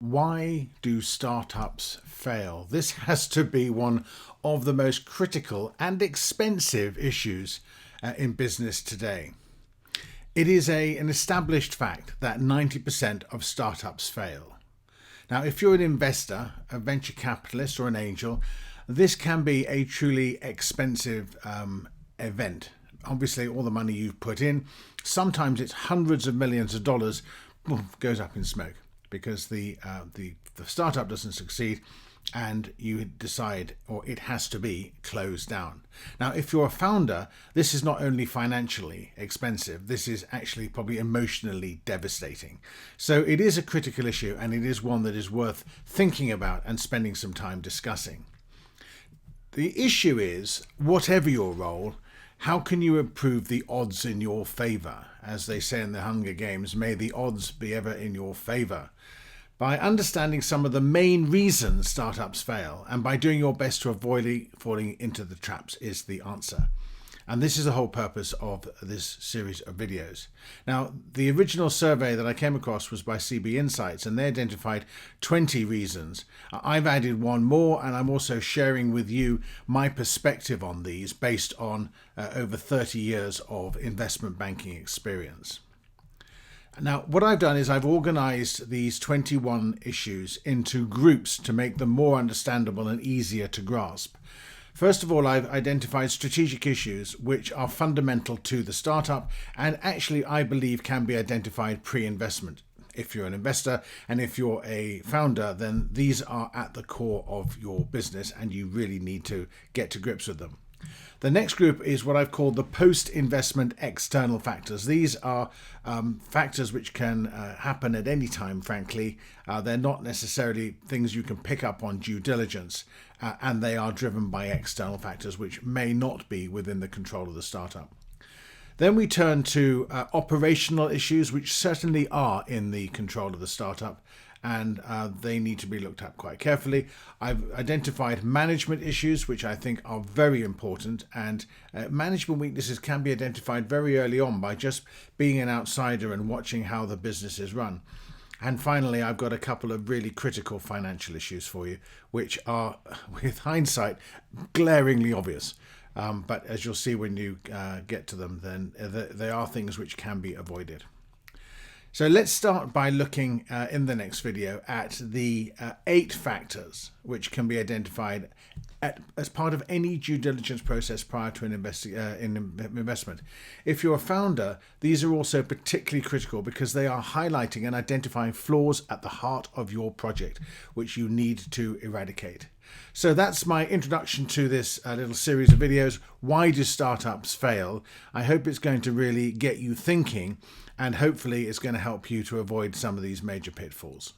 Why do startups fail? This has to be one of the most critical and expensive issues in business today. It is an established fact that 90% of startups fail. Now, if you're an investor, a venture capitalist or an angel, this can be a truly expensive event. Obviously, all the money you've put in, sometimes it's hundreds of millions of dollars, goes up in smoke because the startup doesn't succeed and you decide, or it has to be closed down. Now, if you're a founder, this is not only financially expensive, this is actually probably emotionally devastating. So it is a critical issue, and it is one that is worth thinking about and spending some time discussing. The issue is, whatever your role, how can you improve the odds in your favor? As they say in the Hunger Games, may the odds be ever in your favor. By understanding some of the main reasons startups fail, and by doing your best to avoid falling into the traps, is the answer. And this is the whole purpose of this series of videos. Now, the original survey that I came across was by CB Insights, and they identified 20 reasons. I've added one more, and I'm also sharing with you my perspective on these based on over 30 years of investment banking experience. Now, what I've done is I've organized these 21 issues into groups to make them more understandable and easier to grasp. First of all, I've identified strategic issues which are fundamental to the startup and actually, I believe, can be identified pre-investment. If you're an investor and if you're a founder, then these are at the core of your business and you really need to get to grips with them. The next group is what I've called the post-investment external factors. These are factors which can happen at any time, frankly. They're not necessarily things you can pick up on due diligence, and they are driven by external factors which may not be within the control of the startup. Then we turn to operational issues, which certainly are in the control of the startup, and they need to be looked at quite carefully. I've identified management issues, which I think are very important, and management weaknesses can be identified very early on by just being an outsider and watching how the business is run. And finally, I've got a couple of really critical financial issues for you, which are, with hindsight, glaringly obvious. But as you'll see when you get to them, then they are things which can be avoided. So let's start by looking in the next video at the 8 factors which can be identified as part of any due diligence process prior to an investment. If you're a founder, these are also particularly critical because they are highlighting and identifying flaws at the heart of your project, which you need to eradicate. So that's my introduction to this little series of videos. Why do startups fail? I hope it's going to really get you thinking, and hopefully it's going to help you to avoid some of these major pitfalls.